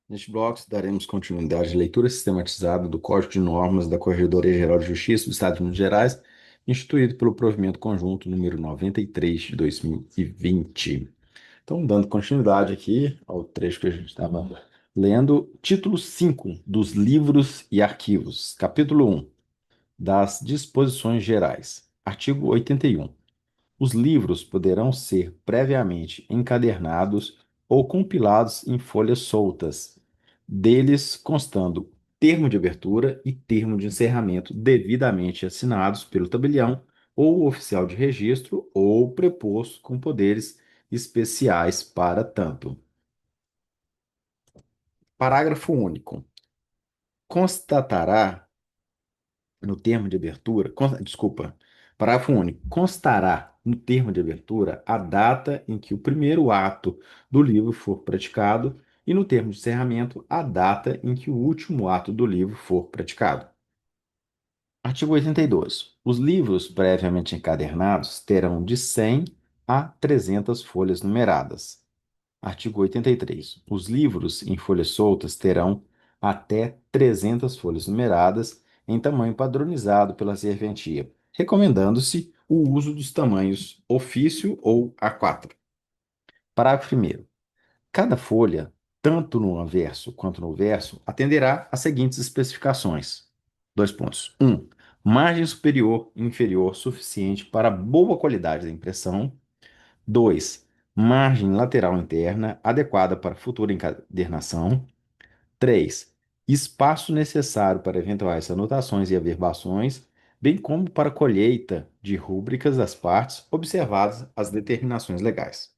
Neste bloco, daremos continuidade à leitura sistematizada do Código de Normas da Corregedoria-Geral de Justiça do Estado de Minas Gerais, instituído pelo Provimento Conjunto número 93 de 2020. Então, dando continuidade aqui ao trecho que a gente estava lendo, título 5 dos livros e arquivos, capítulo 1 das disposições gerais, artigo 81. Os livros poderão ser previamente encadernados ou compilados em folhas soltas, deles constando termo de abertura e termo de encerramento devidamente assinados pelo tabelião ou oficial de registro ou preposto com poderes especiais para tanto. Parágrafo único. Constatará no termo de abertura, desculpa, parágrafo único, constará no termo de abertura a data em que o primeiro ato do livro for praticado e no termo de encerramento a data em que o último ato do livro for praticado. Artigo 82. Os livros previamente encadernados terão de 100 a 300 folhas numeradas. Artigo 83. Os livros em folhas soltas terão até 300 folhas numeradas em tamanho padronizado pela serventia, recomendando-se o uso dos tamanhos ofício ou A4. Parágrafo 1º. Cada folha, tanto no anverso quanto no verso, atenderá às seguintes especificações. Dois pontos. 1. Margem superior e inferior suficiente para boa qualidade da impressão. 2. Margem lateral interna adequada para futura encadernação. 3. Espaço necessário para eventuais anotações e averbações, bem como para colheita de rúbricas das partes, observadas as determinações legais.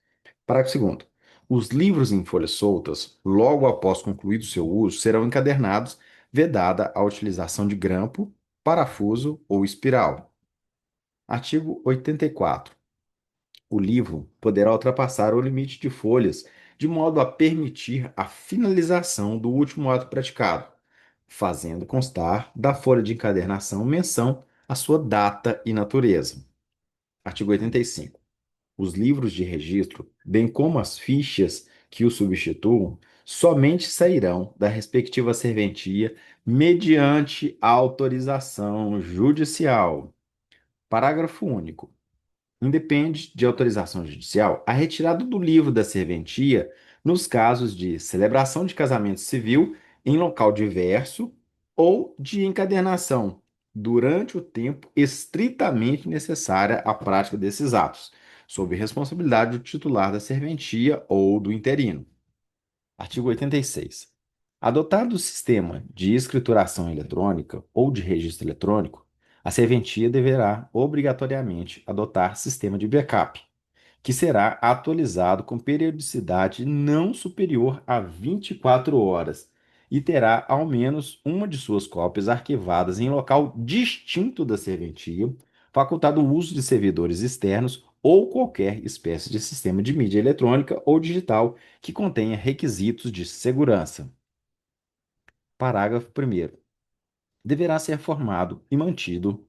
Parágrafo 2º. Os livros em folhas soltas, logo após concluído seu uso, serão encadernados, vedada a utilização de grampo, parafuso ou espiral. Artigo 84. O livro poderá ultrapassar o limite de folhas, de modo a permitir a finalização do último ato praticado, fazendo constar da folha de encadernação menção à sua data e natureza. Artigo 85. Os livros de registro, bem como as fichas que os substituam, somente sairão da respectiva serventia mediante autorização judicial. Parágrafo único. Independe de autorização judicial a retirada do livro da serventia nos casos de celebração de casamento civil em local diverso ou de encadernação durante o tempo estritamente necessária à prática desses atos, sob responsabilidade do titular da serventia ou do interino. Artigo 86. Adotado o sistema de escrituração eletrônica ou de registro eletrônico, a serventia deverá obrigatoriamente adotar sistema de backup, que será atualizado com periodicidade não superior a 24 horas e terá ao menos uma de suas cópias arquivadas em local distinto da serventia, facultado o uso de servidores externos ou qualquer espécie de sistema de mídia eletrônica ou digital que contenha requisitos de segurança. Parágrafo 1º. Deverá ser formado e mantido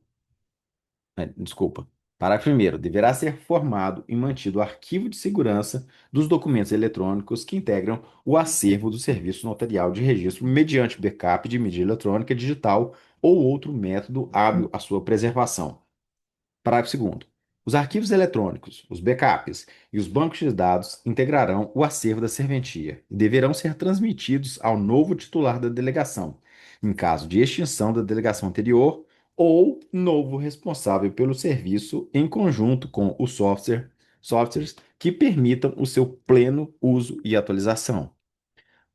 desculpa. Parágrafo primeiro. Deverá ser formado e mantido o arquivo de segurança dos documentos eletrônicos que integram o acervo do Serviço Notarial de Registro mediante backup de mídia eletrônica digital ou outro método hábil à sua preservação. Parágrafo 2º. Os arquivos eletrônicos, os backups e os bancos de dados integrarão o acervo da serventia e deverão ser transmitidos ao novo titular da delegação, em caso de extinção da delegação anterior ou novo responsável pelo serviço em conjunto com os softwares que permitam o seu pleno uso e atualização.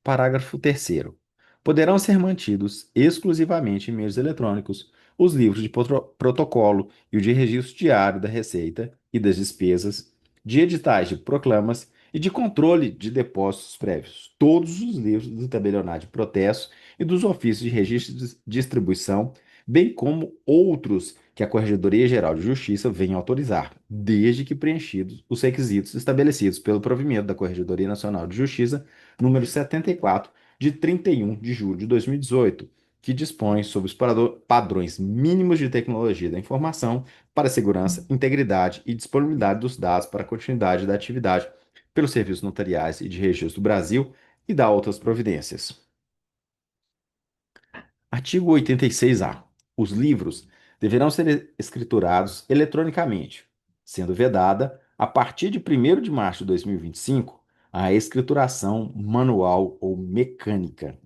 Parágrafo 3º. Poderão ser mantidos exclusivamente em meios eletrônicos os livros de protocolo e o de registro diário da receita e das despesas, de editais de proclamas e de controle de depósitos prévios, todos os livros do tabelionato de protesto e dos ofícios de registro de distribuição, bem como outros que a Corregedoria Geral de Justiça venha autorizar, desde que preenchidos os requisitos estabelecidos pelo provimento da Corregedoria Nacional de Justiça número 74, de 31 de julho de 2018, que dispõe sobre os padrões mínimos de tecnologia da informação para a segurança, integridade e disponibilidade dos dados para a continuidade da atividade pelos serviços notariais e de registro do Brasil, e dá outras providências. Artigo 86-A. Os livros deverão ser escriturados eletronicamente, sendo vedada, a partir de 1º de março de 2025, a escrituração manual ou mecânica.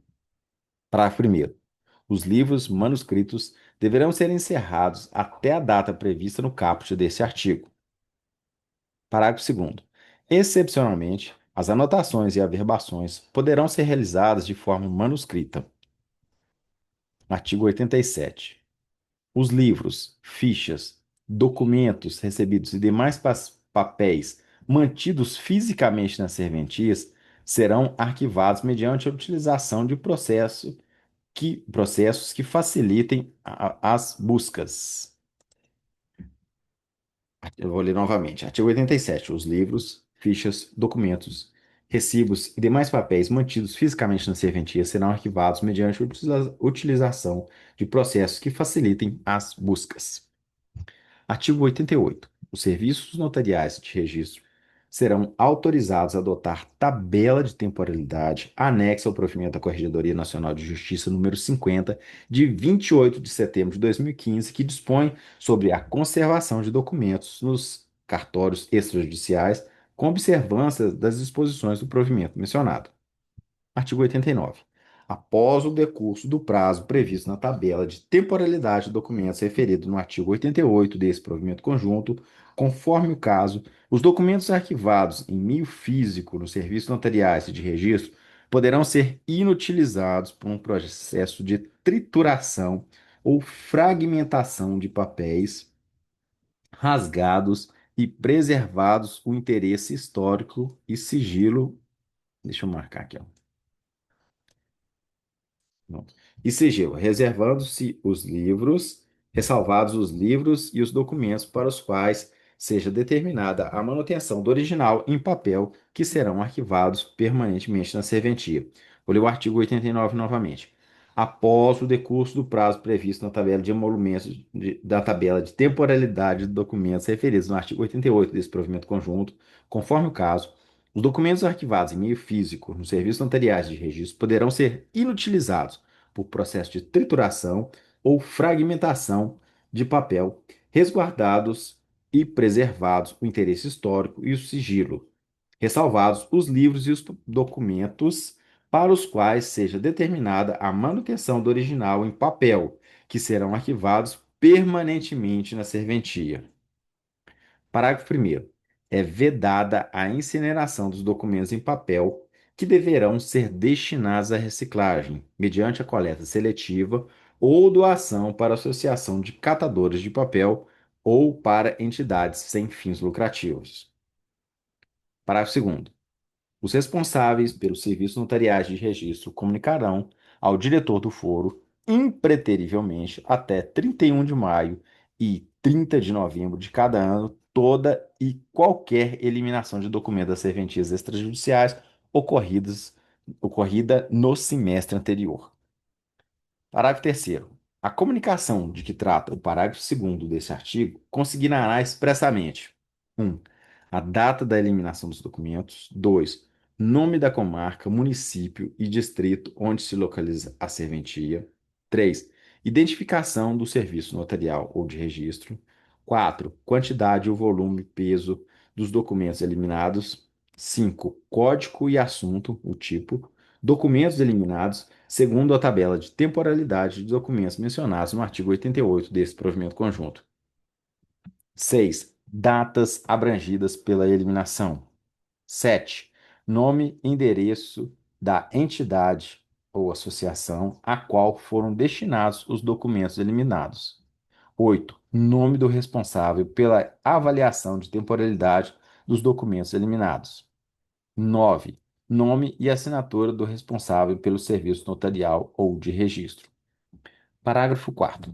Parágrafo 1º. Os livros manuscritos deverão ser encerrados até a data prevista no caput desse artigo. Parágrafo 2º. Excepcionalmente, as anotações e averbações poderão ser realizadas de forma manuscrita. Artigo 87. Os livros, fichas, documentos recebidos e demais papéis mantidos fisicamente nas serventias serão arquivados mediante a utilização de processos que facilitem as buscas. Eu vou ler novamente. Artigo 87. Os livros, fichas, documentos, recibos e demais papéis mantidos fisicamente na serventia serão arquivados mediante a utilização de processos que facilitem as buscas. Artigo 88. Os serviços notariais de registro serão autorizados a adotar tabela de temporalidade anexa ao provimento da Corregedoria Nacional de Justiça número 50, de 28 de setembro de 2015, que dispõe sobre a conservação de documentos nos cartórios extrajudiciais, com observância das disposições do provimento mencionado. Artigo 89. Após o decurso do prazo previsto na tabela de temporalidade de documentos referido no artigo 88 desse provimento conjunto, conforme o caso, os documentos arquivados em meio físico nos serviços notariais e de registro poderão ser inutilizados por um processo de trituração ou fragmentação de papéis rasgados e preservados o interesse histórico e sigilo. Deixa eu marcar aqui, ó. Não. E sigilo, reservando-se os livros, ressalvados os livros e os documentos para os quais seja determinada a manutenção do original em papel, que serão arquivados permanentemente na serventia. Vou ler o artigo 89 novamente. Após o decurso do prazo previsto na tabela de emolumentos da tabela de temporalidade de documentos referidos no artigo 88 desse provimento conjunto, conforme o caso, os documentos arquivados em meio físico nos serviços notariais de registro poderão ser inutilizados por processo de trituração ou fragmentação de papel, resguardados e preservados o interesse histórico e o sigilo, ressalvados os livros e os documentos para os quais seja determinada a manutenção do original em papel, que serão arquivados permanentemente na serventia. Parágrafo 1º. É vedada a incineração dos documentos em papel que deverão ser destinados à reciclagem, mediante a coleta seletiva ou doação para associação de catadores de papel ou para entidades sem fins lucrativos. Parágrafo 2º. Os responsáveis pelos serviços notariais de registro comunicarão ao diretor do foro, impreterivelmente, até 31 de maio e 30 de novembro de cada ano, toda e qualquer eliminação de documentos das serventias extrajudiciais ocorrida no semestre anterior. Parágrafo 3º. A comunicação de que trata o parágrafo 2º desse artigo consignará expressamente: 1. A data da eliminação dos documentos. 2. Nome da comarca, município e distrito onde se localiza a serventia. 3. Identificação do serviço notarial ou de registro. 4. Quantidade, o volume, peso dos documentos eliminados. 5. Código e assunto, o tipo. Documentos eliminados segundo a tabela de temporalidade de documentos mencionados no artigo 88 desse provimento conjunto. 6. Datas abrangidas pela eliminação. 7. Nome e endereço da entidade ou associação a qual foram destinados os documentos eliminados. 8. Nome do responsável pela avaliação de temporalidade dos documentos eliminados. 9. Nome e assinatura do responsável pelo serviço notarial ou de registro. Parágrafo 4º.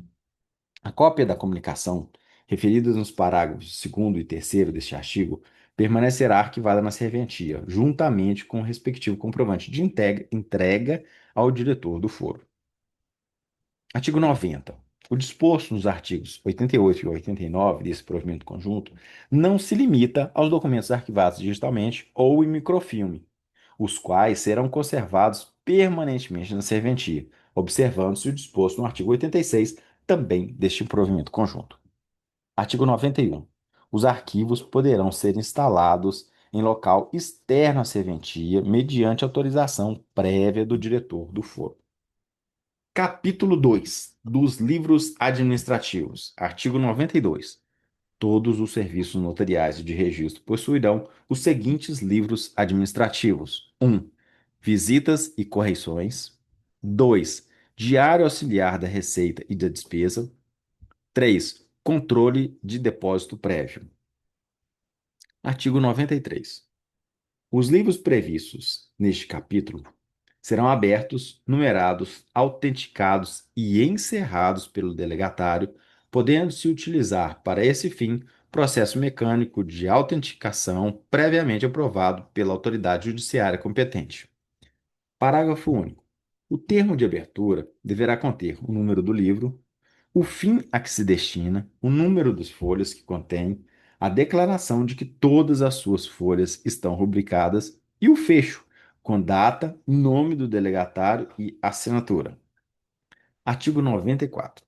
A cópia da comunicação, referida nos parágrafos 2º e 3º deste artigo, permanecerá arquivada na serventia, juntamente com o respectivo comprovante de entrega ao diretor do foro. Artigo 90. O disposto nos artigos 88 e 89 desse provimento conjunto não se limita aos documentos arquivados digitalmente ou em microfilme, os quais serão conservados permanentemente na serventia, observando-se o disposto no artigo 86, também deste provimento conjunto. Artigo 91. Os arquivos poderão ser instalados em local externo à serventia, mediante autorização prévia do diretor do foro. Capítulo 2 dos livros administrativos. Artigo 92. Todos os serviços notariais e de registro possuirão os seguintes livros administrativos: 1. Visitas e correições. 2. Diário auxiliar da receita e da despesa. 3. Controle de depósito prévio. Artigo 93. Os livros previstos neste capítulo serão abertos, numerados, autenticados e encerrados pelo delegatário, podendo-se utilizar para esse fim processo mecânico de autenticação previamente aprovado pela autoridade judiciária competente. Parágrafo único. O termo de abertura deverá conter o número do livro, o fim a que se destina, o número das folhas que contém, a declaração de que todas as suas folhas estão rubricadas e o fecho, com data, nome do delegatário e assinatura. Artigo 94.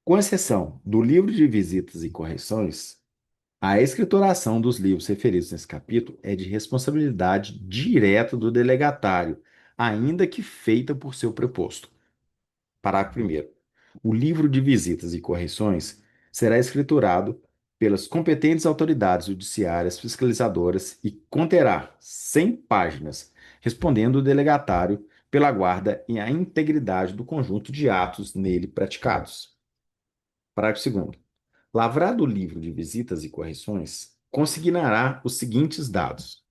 Com exceção do livro de visitas e correções, a escrituração dos livros referidos nesse capítulo é de responsabilidade direta do delegatário, ainda que feita por seu preposto. Parágrafo 1º. O livro de visitas e correções será escriturado pelas competentes autoridades judiciárias fiscalizadoras e conterá 100 páginas, respondendo o delegatário pela guarda e a integridade do conjunto de atos nele praticados. Parágrafo 2º. Lavrado o livro de visitas e correções, consignará os seguintes dados: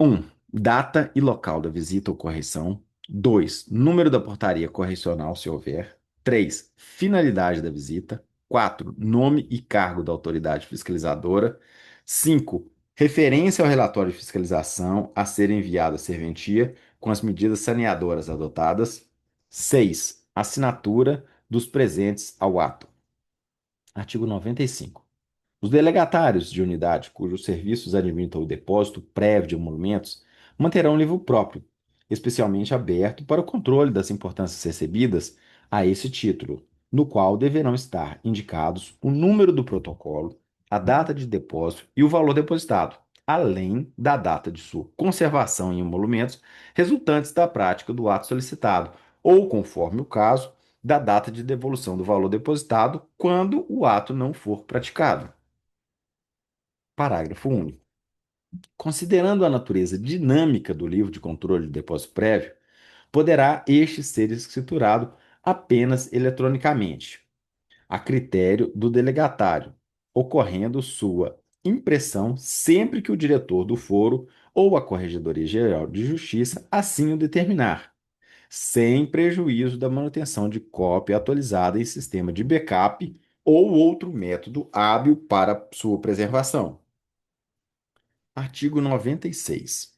1. Data e local da visita ou correção. 2. Número da portaria correcional, se houver. 3. Finalidade da visita. 4. Nome e cargo da autoridade fiscalizadora. 5. Referência ao relatório de fiscalização a ser enviado à serventia com as medidas saneadoras adotadas. 6. Assinatura dos presentes ao ato. Artigo 95. Os delegatários de unidade cujos serviços admitam o depósito prévio de emolumentos manterão livro próprio, especialmente aberto para o controle das importâncias recebidas a esse título, no qual deverão estar indicados o número do protocolo, a data de depósito e o valor depositado, além da data de sua conservação em emolumentos resultantes da prática do ato solicitado, ou, conforme o caso, da data de devolução do valor depositado quando o ato não for praticado. Parágrafo único. Considerando a natureza dinâmica do livro de controle de depósito prévio, poderá este ser escriturado apenas eletronicamente, a critério do delegatário, ocorrendo sua impressão sempre que o diretor do foro ou a Corregedoria Geral de Justiça assim o determinar, sem prejuízo da manutenção de cópia atualizada em sistema de backup ou outro método hábil para sua preservação. Artigo 96.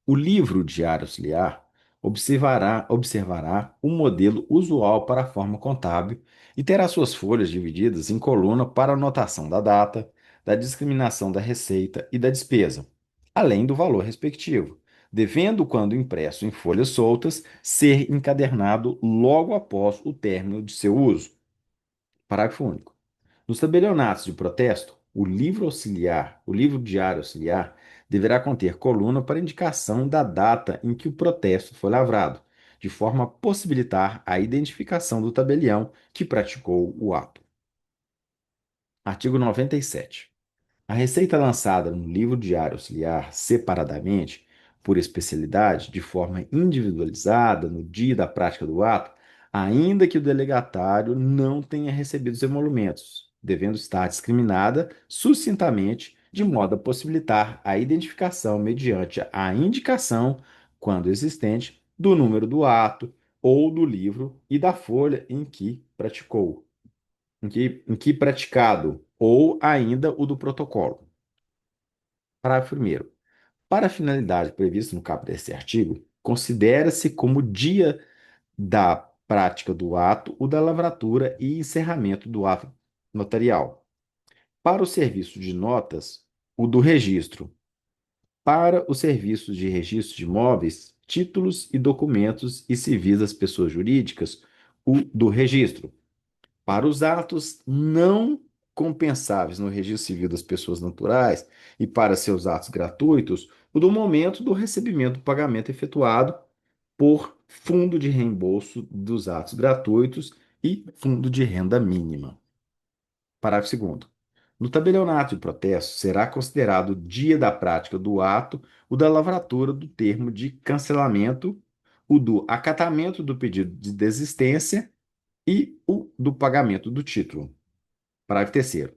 O livro diário auxiliar observará o modelo usual para a forma contábil e terá suas folhas divididas em coluna para anotação da data, da discriminação da receita e da despesa, além do valor respectivo, devendo, quando impresso em folhas soltas, ser encadernado logo após o término de seu uso. Parágrafo único. Nos tabelionatos de protesto, o livro diário auxiliar, deverá conter coluna para indicação da data em que o protesto foi lavrado, de forma a possibilitar a identificação do tabelião que praticou o ato. Artigo 97. A receita lançada no livro diário auxiliar separadamente, por especialidade, de forma individualizada no dia da prática do ato, ainda que o delegatário não tenha recebido os emolumentos, devendo estar discriminada sucintamente, de modo a possibilitar a identificação mediante a indicação, quando existente, do número do ato ou do livro e da folha em que praticado, ou ainda o do protocolo. Parágrafo 1º. Para a finalidade prevista no caput deste artigo, considera-se como dia da prática do ato o da lavratura e encerramento do ato notarial. Para o serviço de notas, o do registro. Para os serviços de registro de imóveis, títulos e documentos e civis das pessoas jurídicas, o do registro. Para os atos não compensáveis no registro civil das pessoas naturais e para seus atos gratuitos, o do momento do recebimento do pagamento efetuado por fundo de reembolso dos atos gratuitos e fundo de renda mínima. Parágrafo segundo. No tabelionato de protesto, será considerado o dia da prática do ato o da lavratura do termo de cancelamento, o do acatamento do pedido de desistência e o do pagamento do título. Parágrafo terceiro.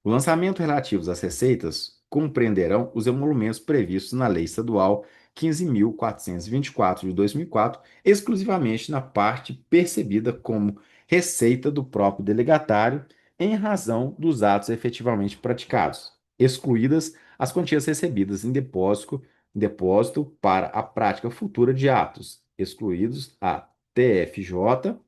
O lançamento relativos às receitas compreenderão os emolumentos previstos na Lei Estadual 15.424 de 2004, exclusivamente na parte percebida como receita do próprio delegatário, em razão dos atos efetivamente praticados, excluídas as quantias recebidas em depósito para a prática futura de atos, excluídos a TFJ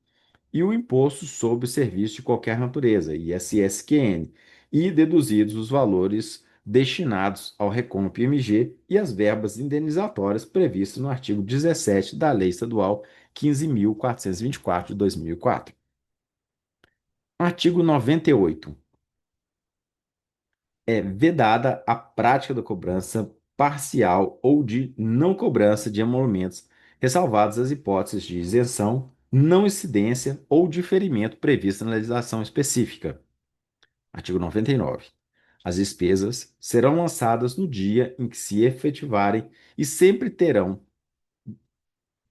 e o Imposto sobre o Serviço de Qualquer Natureza, ISSQN, e deduzidos os valores destinados ao Recompb MG e as verbas indenizatórias previstas no artigo 17 da Lei Estadual 15.424 de 2004. Artigo 98. É vedada a prática da cobrança parcial ou de não cobrança de emolumentos, ressalvadas as hipóteses de isenção, não incidência ou diferimento previstas na legislação específica. Artigo 99. As despesas serão lançadas no dia em que se efetivarem e sempre terão.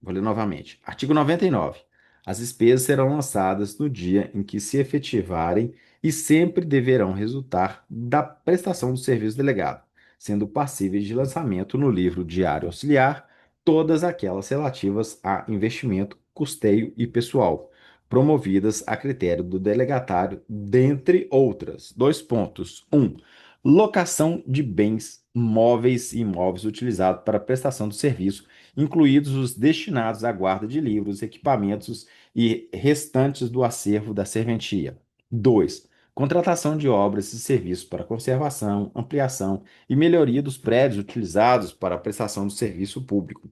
Vou ler novamente. Artigo 99. As despesas serão lançadas no dia em que se efetivarem e sempre deverão resultar da prestação do serviço delegado, sendo passíveis de lançamento no livro diário auxiliar todas aquelas relativas a investimento, custeio e pessoal, promovidas a critério do delegatário, dentre outras. Dois pontos. Um, locação de bens móveis e imóveis utilizados para prestação do serviço, incluídos os destinados à guarda de livros, equipamentos e restantes do acervo da serventia. 2. Contratação de obras e serviços para conservação, ampliação e melhoria dos prédios utilizados para a prestação do serviço público.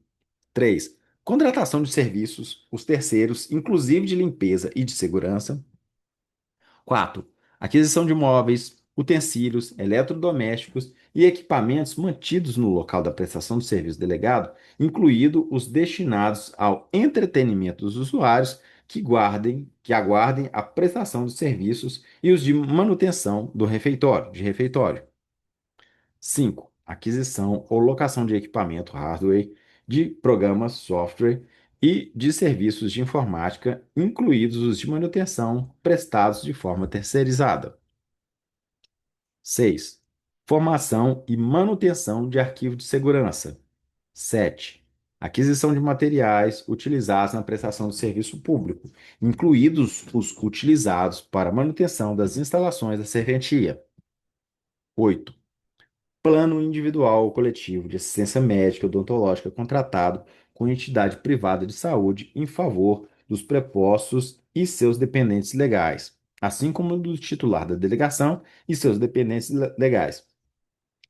3. Contratação de serviços, os terceiros, inclusive de limpeza e de segurança. 4. Aquisição de móveis, utensílios, eletrodomésticos e equipamentos mantidos no local da prestação do serviço delegado, incluído os destinados ao entretenimento dos usuários que aguardem a prestação dos serviços e os de manutenção de refeitório. 5. Aquisição ou locação de equipamento hardware, de programas software e de serviços de informática, incluídos os de manutenção prestados de forma terceirizada. 6. Formação e manutenção de arquivo de segurança. 7. Aquisição de materiais utilizados na prestação do serviço público, incluídos os utilizados para manutenção das instalações da serventia. 8. Plano individual ou coletivo de assistência médica e odontológica contratado com entidade privada de saúde em favor dos prepostos e seus dependentes legais, assim como do titular da delegação e seus dependentes legais,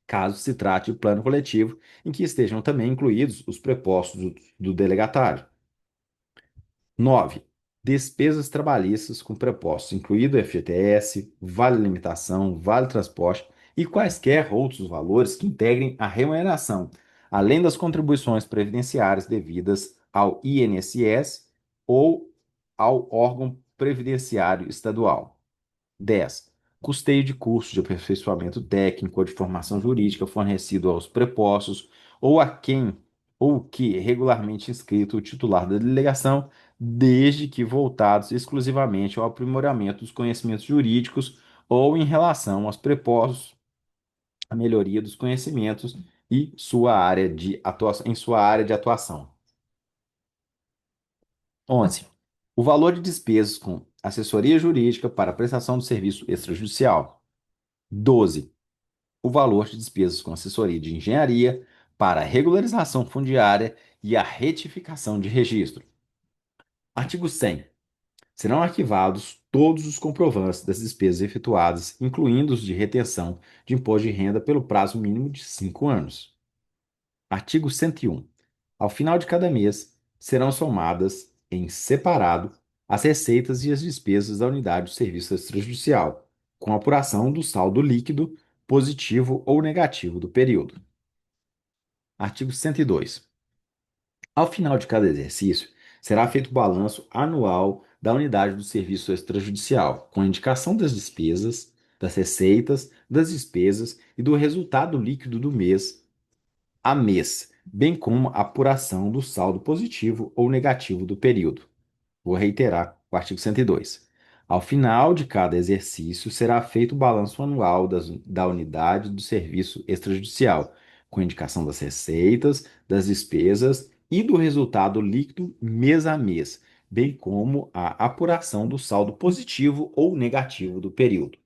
caso se trate de plano coletivo em que estejam também incluídos os prepostos do delegatário. 9. Despesas trabalhistas com prepostos, incluído FGTS, Vale Alimentação, Vale Transporte e quaisquer outros valores que integrem a remuneração, além das contribuições previdenciárias devidas ao INSS ou ao órgão previdenciário estadual. 10. Custeio de curso de aperfeiçoamento técnico ou de formação jurídica fornecido aos prepostos ou a quem ou que regularmente inscrito o titular da delegação, desde que voltados exclusivamente ao aprimoramento dos conhecimentos jurídicos ou em relação aos prepostos, a melhoria dos conhecimentos e sua área de atuação, em sua área de atuação. 11. O valor de despesas com assessoria jurídica para a prestação do serviço extrajudicial. 12. O valor de despesas com assessoria de engenharia para a regularização fundiária e a retificação de registro. Artigo 100. Serão arquivados todos os comprovantes das despesas efetuadas, incluindo os de retenção de imposto de renda pelo prazo mínimo de 5 anos. Artigo 101. Ao final de cada mês, serão somadas, em separado, as receitas e as despesas da unidade do serviço extrajudicial, com apuração do saldo líquido, positivo ou negativo do período. Artigo 102. Ao final de cada exercício, será feito o balanço anual da unidade do serviço extrajudicial, com a indicação das despesas, das receitas, das despesas e do resultado líquido do mês a mês, bem como a apuração do saldo positivo ou negativo do período. Vou reiterar o artigo 102. Ao final de cada exercício, será feito o balanço anual da unidade do serviço extrajudicial, com indicação das receitas, das despesas e do resultado líquido mês a mês, bem como a apuração do saldo positivo ou negativo do período.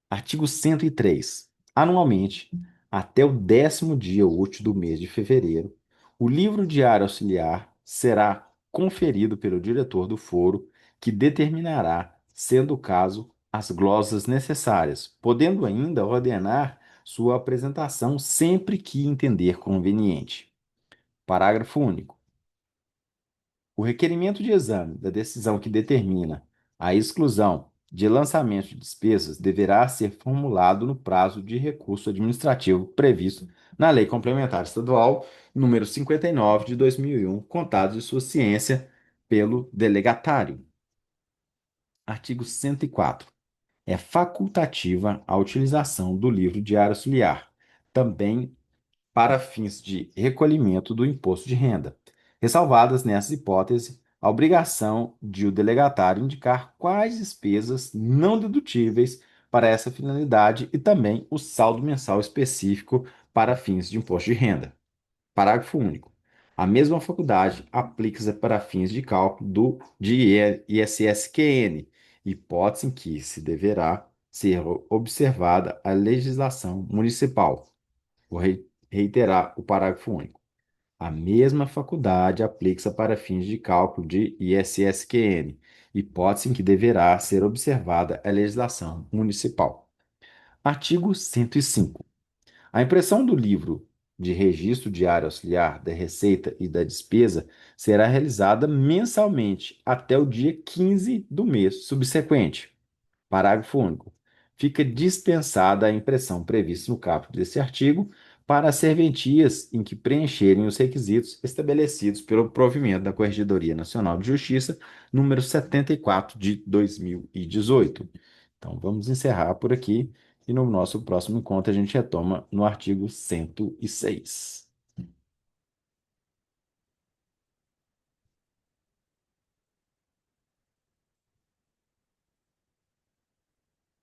Artigo 103. Anualmente, até o 10º dia útil do mês de fevereiro, o livro diário auxiliar será conferido pelo diretor do foro, que determinará, sendo o caso, as glosas necessárias, podendo ainda ordenar sua apresentação sempre que entender conveniente. Parágrafo único. O requerimento de exame da decisão que determina a exclusão de lançamento de despesas deverá ser formulado no prazo de recurso administrativo previsto na Lei Complementar Estadual número 59 de 2001, contado de sua ciência pelo delegatário. Artigo 104. É facultativa a utilização do livro diário auxiliar, também para fins de recolhimento do imposto de renda, ressalvadas nessas hipóteses a obrigação de o delegatário indicar quais despesas não dedutíveis para essa finalidade e também o saldo mensal específico para fins de imposto de renda. Parágrafo único. A mesma faculdade aplica-se para fins de cálculo de ISSQN, hipótese em que se deverá ser observada a legislação municipal. Vou reiterar o parágrafo único. A mesma faculdade aplica-se para fins de cálculo de ISSQN, hipótese em que deverá ser observada a legislação municipal. Artigo 105. A impressão do livro de registro diário auxiliar da receita e da despesa será realizada mensalmente até o dia 15 do mês subsequente. Parágrafo único. Fica dispensada a impressão prevista no caput desse artigo para as serventias em que preencherem os requisitos estabelecidos pelo provimento da Corregedoria Nacional de Justiça, número 74 de 2018. Então, vamos encerrar por aqui e no nosso próximo encontro a gente retoma no artigo 106.